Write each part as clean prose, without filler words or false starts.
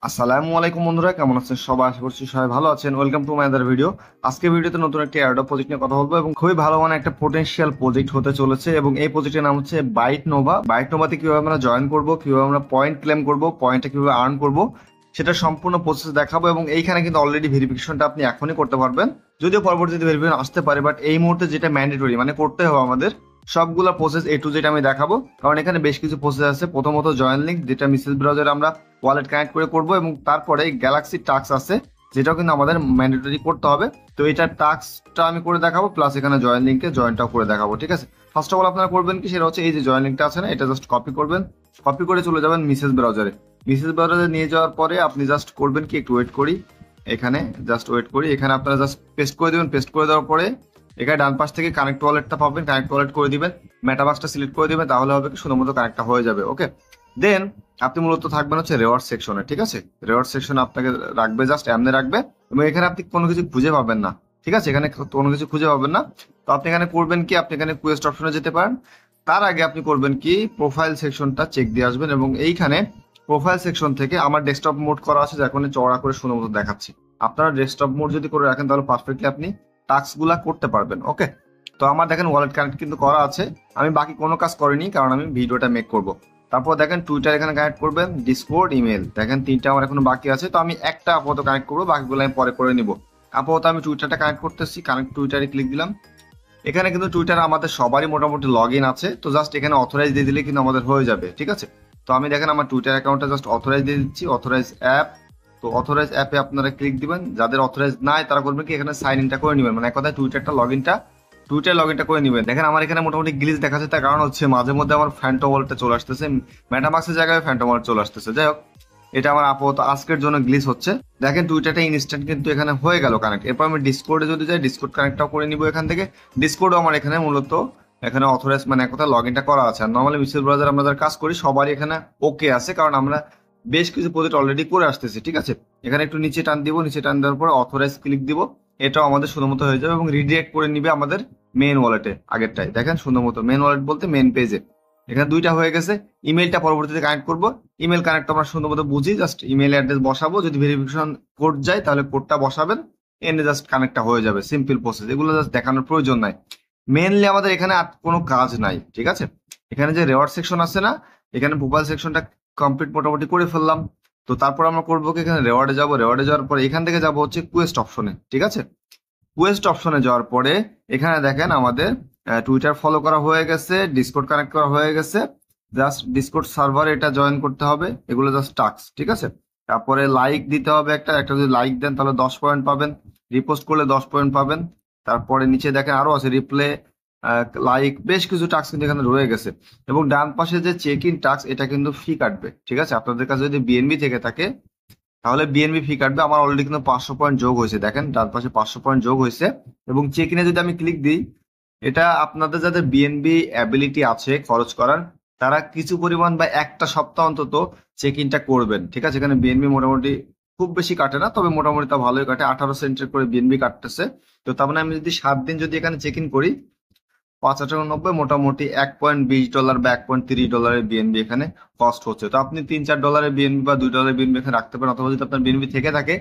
আসসালামু আলাইকুম বন্ধুরা, কেমন আছেন সবাই? আশা করছি সবাই ভালো আছেন। Welcome to my other video. আজকে ভিডিওতে নতুন একটি এয়ারড্রপ প্রজেক্ট নিয়ে কথা বলবো এবং খুবই ভালো মানে একটা পোটেনশিয়াল প্রজেক্ট হতে চলেছে এবং এই প্রজেক্টের নাম হচ্ছে বাইট নোভা। বাইট নোভাতে কিভাবে আমরা জয়েন করব, কিভাবে আমরা পয়েন্ট ক্লেম করব, পয়েন্টটা কিভাবে আর্ন করব, সেটা সম্পূর্ণ প্রসেস দেখাবো এবং এইখানে কিন্তু অলরেডি ভেরিফিকেশনটা আপনি এখনই করতে পারবেন। যদিও পরবর্তীতে ভেরিফিকেশন আসতে পারে, বাট এই মুহূর্তে যেটা ম্যান্ডেটরি মানে করতে হবে আমাদের সবগুলো প্রসেস এ টু জেড আমি দেখাবো, কারণ এখানে বেশ কিছু প্রসেস আছে। প্রথমত জয়েন লিঙ্ক, যেটা মেসেজ ব্রাউজারে আমরা ওয়ালেট কানেক্ট করে করব, এবং তারপরে গ্যালাক্সি টাস্ক আছে যেটাও কিন্তু আমাদের ম্যান্ডেটরি করতে হবে। তো এটার টাস্কটা আমি করে দেখাবো, প্লাস এখানে জয়েন লিঙ্কে জয়েনটাও করে দেখাবো। ঠিক আছে, ফার্স্ট অফ অল আপনারা করবেন কি, সেটা হচ্ছে এই যে জয়েন লিঙ্কটা আছে না, এটা জাস্ট কপি করবেন। কপি করে চলে যাবেন মেসেজ ব্রাউজারে। মেসেজ ব্রাউজারে নিয়ে যাওয়ার পরে আপনি জাস্ট করবেন কি, একটু ওয়েট করি, এখানে জাস্ট ওয়েট করি, এখানে আপনারা জাস্ট পেস্ট করে দেবেন। পেস্ট করে দেওয়ার পরে এখানে ডান পাশ থেকে কানেক্ট ওয়ালেটটা পাবেন, কানেক্ট ওয়ালেট করে দিবেন, মেটাবাক্সটা সিলেক্ট করে দিবেন, তাহলে হবে কি সুন্দর মতো কানেক্টটা হয়ে যাবে। ওকে, দেন আপনি মূলত থাকবেন হচ্ছে রেওয়ার্ড সেকশনে। ঠিক আছে, রেওয়ার্ড সেকশনে আপনাকে রাখবে, জাস্ট এমনি রাখবে এবং এখানে আপনি কোনো কিছু খুঁজে পাবেন না। ঠিক আছে, এখানে কোনো কিছু খুঁজে পাবেন না। তো আপনি এখানে করবেন কি, আপনি এখানে কুয়েস্ট অপশনে যেতে পারেন। তার আগে আপনি করবেন কি, প্রোফাইল সেকশনটা চেক দিয়ে আসবেন এবং এইখানে প্রোফাইল সেকশন থেকে আমার ডেস্কটপ মোড করা আছে, যা এখন চওড়া করে সুন্দর মতো দেখাচ্ছি। আপনারা ডেস্কটপ মোড যদি করে রাখেন তাহলে পারফেক্টলি আপনি টাস্ক গুলা করতে পারবেন। ওকে, তো আমার দেখেন ওয়ালেট কানেক্ট কিন্তু করা আছে, আমি বাকি কোনো কাজ করিনি কারণ আমি ভিডিওটা মেক করব। তারপর দেখেন টুইটার এখানে কানেক্ট করবেন, ডিসকর্ড, ইমেল, দেখেন তিনটা আমার এখনো বাকি আছে। তো আমি একটা আপাতত কানেক্ট করবো, বাকিগুলো আমি পরে করে নিব। আপাতত আমি টুইটারটা কানেক্ট করতেছি, কানেক্ট টুইটারে ক্লিক দিলাম। এখানে কিন্তু টুইটার আমাদের সবারই মোটামুটি লগ ইন আছে, তো জাস্ট এখানে অথরাইজ দিয়ে দিলে কিন্তু আমাদের হয়ে যাবে। ঠিক আছে, তো আমি দেখেন আমার টুইটার অ্যাকাউন্টটা জাস্ট অথরাইজ দিয়ে দিচ্ছি, অথরাইজ অ্যাপ। তো অথরাইজ অ্যাপে আপনারা ক্লিক দিবেন, যাদের অথরাইজ নাই তারা করবেন কি, এখানে সাইন ইনটা করে নেবেন, মানে এক কথায় টুইটার লগ ইনটা করে নেবেন। দেখেন আমার এখানে মোটামুটি গ্লিচ দেখাচ্ছে, তার কারণ হচ্ছে মাঝে মধ্যে আমার ফ্যান্টম ওয়ালেটটা চলে আসতেছে, মেটামাক্সের জায়গায় ফ্যান্টম ওয়ালেট চলে আসতেছে। যাই হোক, এটা আমার আপাতত আজকের জন্য গ্লিচ হচ্ছে। দেখেন টুইটারটা ইনস্ট্যান্ট কিন্তু এখানে হয়ে গেল কানেক্ট। এরপর আমি ডিসকোর্ডে যদি যাই, ডিসকোর্ড কানেক্টটাও করে নিব এখান থেকে। ডিসকোর্ডও আমার এখানে মূলত এখানে অথরাইজ মানে কথা লগ ইনটা করা আছে। আর নর্মালি মেসেজ ব্রাউজার আমরা যারা কাজ করি সবারই এখানে ওকে আছে, কারণ আমরা বেশ কিছু প্রজেক্ট অলরেডি করে আসতেছি। ঠিক আছে, এখানে একটু নিচে টান দিব, নিচে টান দেওয়ার পর অথরাইজ ক্লিক দিব, এটাও আমাদের সুন্দর মতো হয়ে যাবে এবং রিডিরেক্ট করে নিবে আমাদের মেন ওয়ালেটে। আগেরটাই দেখেন সুন্দর মতো মেন ওয়ালেট বলতে মেন পেজে এখানে দুইটা হয়ে গেছে। ইমেলটা পরবর্তীতে কানেক্ট করব, ইমেল কানেক্ট আমরা সুন্দর মতো বুঝি, জাস্ট ইমেল অ্যাড্রেস বসাবো, যদি ভেরিফিকেশন কোড যায় তাহলে কোডটা বসাবেন, এনে জাস্ট কানেক্টটা হয়ে যাবে। সিম্পল প্রসেস, এগুলো জাস্ট দেখানোর প্রয়োজন নাই। মেনলি আমাদের এখানে আর কোনো কাজ নাই। ঠিক আছে, এখানে যে রেওয়ার্ড সেকশন আছে না, এখানে প্রোফাইল সেকশনটা কমপ্লিট মোটামুটি করে ফেললাম। তো তারপর আমরা করবো কি, এখানে রেওয়ার্ডে যাবো, রেওয়ার্ডে যাওয়ার পর এখান থেকে যাবো হচ্ছে কুয়েস্ট অপশনে। ঠিক আছে, কুয়েস্ট অপশনে যাওয়ার পরে এখানে দেখেন আমাদের টুইটার ফলো করা হয়ে গেছে, ডিসকর্ড কানেক্ট করা হয়ে গেছে, জাস্ট ডিসকর্ড সার্ভার এটা জয়েন করতে হবে, এগুলো জাস্ট টাস্ক। ঠিক আছে, তারপরে লাইক দিতে হবে একটা একটা যদি লাইক দেন তাহলে 10 পয়েন্ট পাবেন, রিপোস্ট করলে 10 পয়েন্ট পাবেন। তারপরে নিচে দেখেন আরো আছে রিপ্লে, লাইক, বেশ কিছু টাস্ক কিন্তু এখানে রয়ে গেছে। এবং ডান পাশে যে চেক ইন টাস্ক, এটা কিন্তু ফি কাটবে। ঠিক আছে, আপনাদের কাছে যদি বিএনবি থেকে থাকে তাহলে বিএনবি ফি কাটবে। আমার অলরেডি কিন্তু 500 পয়েন্ট যোগ হয়েছে, দেখেন ডান পাশে 500 পয়েন্ট যোগ হয়েছে। এবং চেক ইনে যদি আমি ক্লিক দিই, এটা আপনাদের যাদের বিএনবি অ্যাবিলিটি আছে খরচ করার, তারা কিছু পরিমাণ বা একটা সপ্তাহ অন্তত চেক ইনটা করবেন। ঠিক আছে, এখানে বিএনবি মোটামুটি খুব বেশি কাটে না, তবে মোটামুটি তা ভালোই কাটে, 18 সেন্টের করে বিএনবি কাটতেছে। তো তার মানে আমি যদি 7 দিন যদি এখানে চেক ইন করি, 598, মোটামুটি $1.20 বা $1.30 বিএনবি এখানে কস্ট হচ্ছে। তো আপনি 3-4 ডলারের বিএনবি বা $2 বিএনবি এখানে রাখতে পারেন, অথবা যদি আপনার বিএনবি থেকে থাকে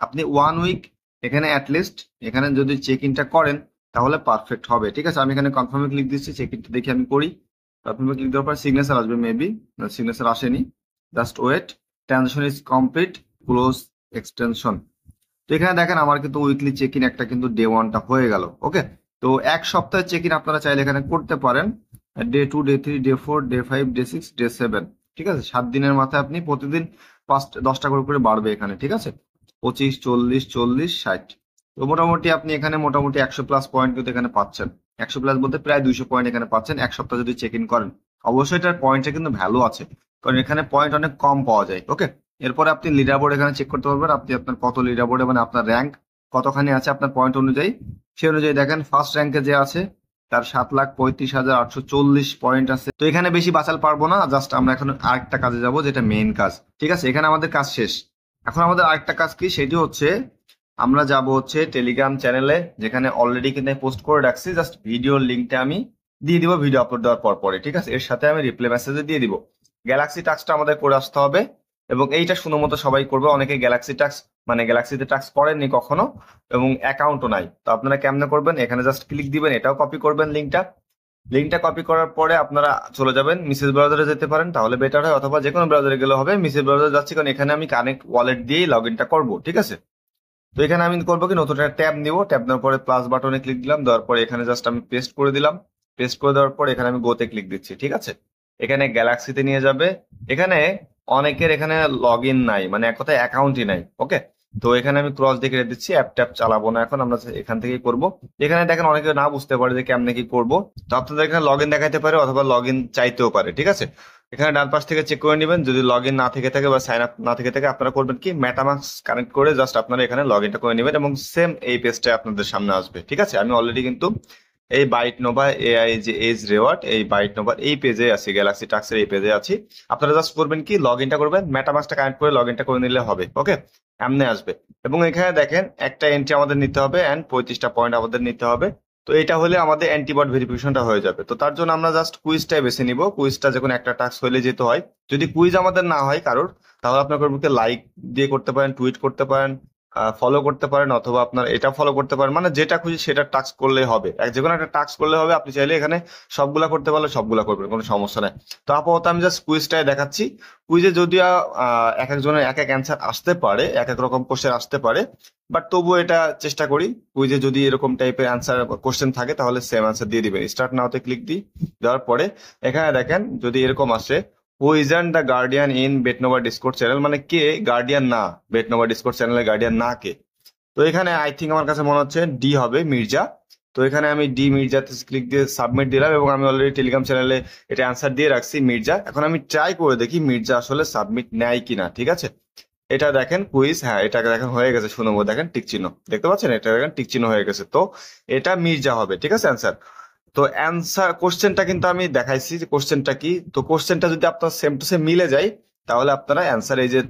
আপনি 1 উইক এখানে অ্যাটলিস্ট এখানে যদি চেক ইনটা করেন তাহলে পারফেক্ট হবে। ঠিক আছে, আমি এখানে কনফার্মে ক্লিক দিচ্ছি, চেক ইনটা দেখি আমি করি। কনফার্মে ক্লিক দেওয়ার পর সিগনেচার আসবে, মেবি সিগনেচার আসেনি, just wait, transaction is complete, close extension. তো এখানে দেখেন আমার কিন্তু উইকলি চেক ইন একটা কিন্তু ডে ওয়ানটা হয়ে গেল। ওকে, তো এক সপ্তাহের চেক ইন আপনারা চাইলে এখানে করতে পারেন, day 2, day 3, day 4, day 5, day 6, day 7। ঠিক আছে, 7 দিনের মাথায় আপনি প্রতিদিন 10টা করে করে বাড়বে এখানে। ঠিক আছে, 25, 40, 40, 60। তো মোটামুটি আপনি এখানে মোটামুটি 100+ পয়েন্ট কিন্তু এখানে পাচ্ছেন। 100+ বলতে প্রায় 200 পয়েন্ট এখানে পাচ্ছেন এক সপ্তাহ যদি চেক ইন করেন। অবশ্যই এটার পয়েন্টের কিন্তু ভ্যালু আছে, কারণ এখানে পয়েন্ট অনেক কম পাওয়া যায়। ওকে, এরপরে আপনি লিডার বোর্ড এখানে চেক করতে পারবেন, আপনি আপনার কত লিডার বোর্ডে মানে আপনার র্যাঙ্ক কতখানি আছে আপনার পয়েন্ট অনুযায়ী। সেই অনুযায়ী দেখেন ফার্স্ট র্যাঙ্কে যে আছে তার 7,35,840 পয়েন্ট আছে। তো এখানে বেশি বাঁচাল পারবো না, জাস্ট আমরা এখন আরেকটা কাজে যাব, যেটা মেইন কাজ। ঠিক আছে, এখানে আমাদের কাজ শেষ। এখন আমাদের আরেকটা কাজ কি, সেটি হচ্ছে আমরা যাব হচ্ছে টেলিগ্রাম চ্যানেলে, যেখানে অলরেডি কিন্তু পোস্ট করে রাখছি, জাস্ট ভিডিওর লিঙ্কটা আমি দিয়ে দিব ভিডিও আপলোড দেওয়ার পর পরে। ঠিক আছে, এর সাথে আমি রিপ্লাই মেসেজে দিয়ে দিব। গ্যালাক্সি টাস্কটা আমাদের করে আসতে হবে, এবং এইটা শুধুমাত্র সবাই করবে, অনেকে গ্যালাক্সি টাস্ক মানে গ্যালাক্সিতে টাস্ক করেননি কখনো এবং অ্যাকাউন্টও নাই। তো আপনারা কেমনে করবেন, এখানে জাস্ট ক্লিক দিবেন, এটাও কপি করবেন লিঙ্কটা কপি করার পরে আপনারা চলে যাবেন মিসেস ব্রাউজারে যেতে পারেন, তাহলে বেটার হয়, অথবা যে কোনো ব্রাউজারে গেলে হবে। মিসেস ব্রাউজারে যাচ্ছি কারণ এখানে আমি কানেক্ট ওয়ালেট দিয়েই লগ ইনটা করবো, ঠিক আছে। তো এখানে আমি করবো কি, নতুন একটা ট্যাব নিব, ট্যাব নেওয়ার পরে প্লাস বাটনে ক্লিক দিলাম, দেওয়ার পরে এখানে জাস্ট আমি পেস্ট করে দিলাম। পেস্ট করে দেওয়ার পরে এখানে আমি গোতে ক্লিক দিচ্ছি, ঠিক আছে। এখানে গ্যালাক্সিতে নিয়ে যাবে। এখানে অনেকের এখানে লগ ইন নাই, মানে এক কথায় অ্যাকাউন্টই নাই, ওকে। তো এখানে আমি ক্রস দেখে দিচ্ছি, অ্যাপ ট্যাপ চালাবো না এখন, আমরা এখান থেকেই করবো। এখানে দেখেন অনেকে না বুঝতে পারে যে কেমনে কি করবো। তো আপনাদের এখানে লগ ইন দেখাইতে পারে অথবা লগ ইন চাইতেও পারে, ঠিক আছে। এখানে ডান পাশ থেকে চেক করে নেবেন, যদি লগ ইন না থেকে থাকে বা সাইন আপ না থেকে থাকে, আপনারা করবেন কি, মেটামাস্ক কানেক্ট করে জাস্ট আপনারা এখানে লগ ইনটা করে নেবেন এবং সেম এই পেজটা আপনাদের সামনে আসবে, ঠিক আছে। আমি অলরেডি কিন্তু এই বাইট নোভা এআই যে এজ রেওয়ার্ড, এই বাইট নোভার এই পেজে আছি, গ্যালাক্সি টাক্সের এই পেজে আছি। আপনারা জাস্ট করবেন কি, লগ ইনটা করবেন, মেটামাস্কটা কানেক্ট করে লগ ইনটা করে নিলে হবে, ওকে। এমনি আসবে এবং এখানে দেখেন একটা এন্ট্রি আমাদের নিতে হবে এন্ড 35টা পয়েন্ট আমাদের নিতে হবে। তো এটা হলে আমাদের অ্যান্টিবট ভেরিফিকেশনটা হয়ে যাবে। তো তার জন্য আমরা জাস্ট কুইজটাই বেছে নিব, কুইজটা যখন একটা টাস্ক হলে যেতে হয়। যদি কুইজ আমাদের না হয় কারোর, তাহলে আপনার লাইক দিয়ে করতে পারেন, টুইট করতে পারেন, ফলো করতে পারেন, অথবা আপনার এটা ফলো করতে পারেন, মানে যেটা খুশি সেটা টাস্ক করলে হবে, যে কোনো একটা টাস্ক করলে হবে। আপনি চাইলে এখানে সবগুলা করতে পারলে সবগুলা করবেন, কোনো সমস্যা নাই। তো আপাতত আমি জাস্ট কুইজটাই দেখাচ্ছি। কুইজে যদিও এক একজনের এক এক অ্যান্সার আসতে পারে, এক এক রকম কোশ্চেন আসতে পারে, বাট তবুও এটা চেষ্টা করি। কুইজে যদি এরকম টাইপের অ্যান্সার কোশ্চেন থাকে তাহলে সেম অ্যান্সার দিয়ে দিবেন। স্টার্ট নাওতে ক্লিক দিই, দেওয়ার পরে এখানে দেখেন যদি এরকম আসে, who isn't the guardian in Betnova Discord channel, মানে কে গার্ডিয়ান না, বেটনোভা ডিসকর্ড চ্যানেলের গার্ডিয়ান না কে। তো এখানে আই থিঙ্ক আমার কাছে মনে হচ্ছে ডি হবে, মির্জা। তো এখানে আমি ডি মির্জাতে ক্লিক দিয়ে সাবমিট দিলাম এবং আমি অলরেডি টেলিগ্রাম চ্যানেলে এটা অ্যান্সার দিয়ে রাখছি মির্জা। এখন আমি ট্রাই করে দেখি মির্জা আসলে সাবমিট নেয় কিনা, ঠিক আছে। এটা দেখেন কুইজ, হ্যাঁ এটা দেখেন হয়ে গেছে, শুনবো দেখেন টিক চিহ্ন দেখতে পাচ্ছেন, এটা দেখেন টিক চিহ্ন হয়ে গেছে। তো এটা মির্জা হবে, ঠিক আছে অ্যান্সার। তো অ্যান্সার কোশ্চেনটা কিন্তু আমি দেখাইছি যে কোশ্চেনটা কি। তো কোশ্চেনটা যদি আপনার সেম টু সেম মিলে যায় তাহলে আপনারা অ্যান্সার, এই যে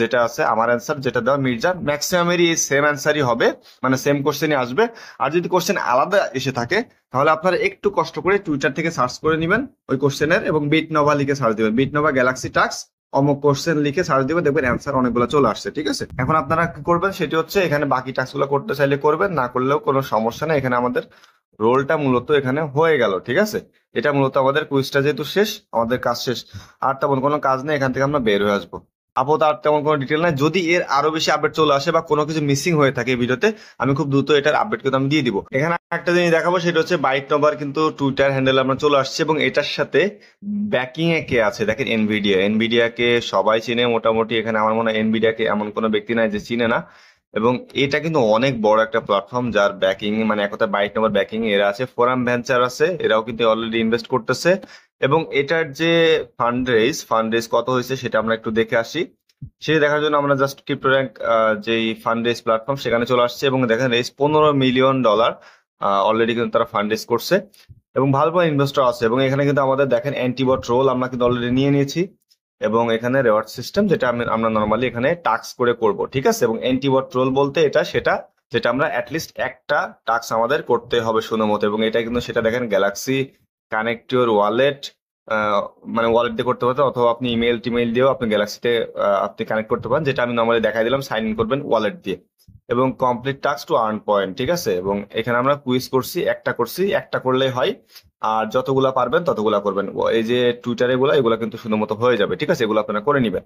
যেটা আছে আমার অ্যান্সার যেটা দেওয়া মির্জা, ম্যাক্সিমামেরই এই সেম অ্যান্সারই হবে, মানে সেম কোশ্চেনই আসবে। আর যদি কোশ্চেন আলাদা এসে থাকে তাহলে আপনারা একটু কষ্ট করে টুইটার থেকে সার্চ করে নেবেন ওই কোশ্চেনের এবং বিট নোভা লিখে সার্চ দিবেন, বিট নোভা গ্যালাক্সি টাস্ক অমুক কোশ্চেন লিখে সার্চ দিবেন, দেখবেন অ্যান্সার অনেকগুলো চলে আসছে, ঠিক আছে। এখন আপনারা কি করবেন সেটি হচ্ছে, এখানে বাকি টাস্কগুলো করতে চাইলে করবেন, না করলেও কোনো সমস্যা নেই। এখানে আমাদের রোলটা মূলত এখানে হয়ে গেল, ঠিক আছে। এটা মূলত আমাদের কুইজটা যেহেতু শেষ, আমাদের কাজ শেষ, আর তেমন কোনো কাজ নেই, এখান থেকে আমরা বের হয়ে আসবো। আপাতত আর তেমন কোনো ডিটেল নাই। যদি এর আরো বেশি আপডেট চলে আসে বা কোনো কিছু মিসিং হয়ে থাকে এই ভিডিওতে, আমি খুব দ্রুত এটার আপডেট কিন্তু আমি দিয়ে দিব। এখানে একটা জিনিস দেখাবো, সেটা হচ্ছে বাইট নোভার কিন্তু টুইটার হ্যান্ডেল আমরা চলে আসছে এবং এটার সাথে ব্যাকিং এ কে আছে দেখেন, এনভিডিয়াকে সবাই চিনে মোটামুটি। এখানে আমার মনে হয় এনভিডিয়াকে এমন কোনো ব্যক্তি নাই যে চিনে না। এবং এটা কিন্তু অনেক বড় একটা প্ল্যাটফর্ম যার ব্যাকিং, মানে এক কথা বাইট নোভার ব্যাকিং এরা আছে। ফোরাম ভেঞ্চার আছে, এরাও কিন্তু অলরেডি ইনভেস্ট করতেছে। এবং এটার যে ফান্ড রেজ কত হয়েছে সেটা আমরা একটু দেখে আসি। সেটা দেখার জন্য আমরা জাস্ট ক্রিপ্টো র্যাঙ্ক যেই ফান্ড রেজ প্ল্যাটফর্ম সেখানে চলে আসছে এবং দেখেন রেজ $15 মিলিয়ন অলরেডি কিন্তু তারা ফান্ড রেজ করছে এবং ভালো ভালো ইনভেস্টর আছে। এবং এখানে কিন্তু আমাদের দেখেন অ্যান্টিবট রোল আমরা কিন্তু অলরেডি নিয়ে নিয়েছি এবং এখানে রেওয়ার্ড সিস্টেম যেটা আমরা নর্মালি এখানে টাস্ক করে করব, ঠিক আছে। এবং অ্যান্টিবট রোল বলতে এটা সেটা যেটা আমরা অ্যাটলিস্ট একটা টাস্ক আমাদের করতে হবে শুধুমাত্র। এবং এটা কিন্তু সেটা দেখেন গ্যালাক্সি কানেক্ট ইউর ওয়ালেট, মানে ওয়ালেট দিয়ে করতে পারতেন, অথবা আপনি টিমেইল দিয়েও আপনি গ্যালাক্সিতে আপনি কানেক্ট করতে পারেন, যেটা আমি নর্মালি দেখাই দিলাম, সাইন ইন করবেন ওয়ালেট দিয়ে এবং complete task to earn point, ঠিক আছে। এবং এখানে আমরা কুইজ করছি, একটা করলেই হয়, আর যতগুলা পারবেন ততগুলা করবেন। এই যে টুইটার এগুলা কিন্তু শুধুমাত্র হয়ে যাবে, ঠিক আছে, এগুলো আপনারা করে নিবেন।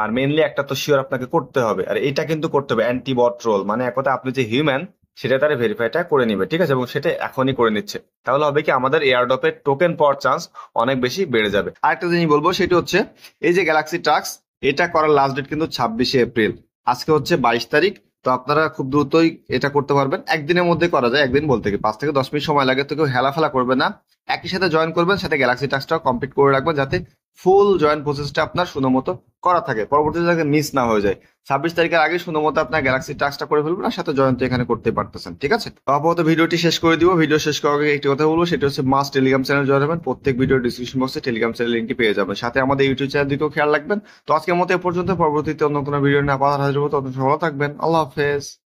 আর মেইনলি একটা তো শিওর আপনাকে করতে হবে, আর এটা কিন্তু করতে হবে অ্যান্টিবট রোল, মানে এক কথা আপনি যে হিউম্যান সেটা তারা ভেরিফাইটা করে নিবে, ঠিক আছে। এবং সেটা এখনই করে নিচ্ছে, তাহলে হবে কি আমাদের এয়ারড্রপের টোকেন পাওয়ার চান্স অনেক বেশি বেড়ে যাবে। আরেকটা জিনিস বলবো সেটা হচ্ছে, এই যে গ্যালাক্সি টাস্ক এটা করার লাস্ট ডেট কিন্তু 26শে এপ্রিল, আজকে হচ্ছে 22 তারিখ। তো আপনারা খুব দ্রুতই এটা করতে পারবেন, একদিনের মধ্যে করা যায়, একদিন বলতে কি 5 থেকে 10 মিনিট সময় লাগে। তো কেউ হেলাফেলা করবে না, একই সাথে জয়েন করবেন, সাথে গ্যালাক্সি টাস্কটাও কমপ্লিট করে রাখবেন যাতে ফুল জয়েন প্রসেসটা আপনার সুন্দরমতো করা থাকে, পরবর্তীতে যাতে মিস না হয়ে যায়। 26 তারিখের আগে সুন্দরমতো আপনার গ্যালাক্সি টাস্কটা করে ফেলবেন আর সাথে জয়েন তো এখানে করতে পারতেছেন, ঠিক আছে। তো আপাতত ভিডিওটি শেষ করে দিব। ভিডিও শেষ করার আগে একটি কথা বলবো, সেটা হচ্ছে মাস্ট টেলিগ্রাম চ্যানেল জয়েন হবেন। প্রত্যেক ভিডিও ডিসক্রিপশন বক্সে টেলিগ্রাম চ্যানেল লিঙ্কটি পেয়ে যাবেন, সাথে আমাদের ইউটিউব চ্যানেল দিকেও খেয়াল রাখবেন। তো আজকের মতো এ পর্যন্ত, পরবর্তীতে অন্য কোনো ভিডিও নিয়ে আবার হাজির হবো, ততক্ষণ ভালো থাকবেন, আল্লাহ হাফেজ।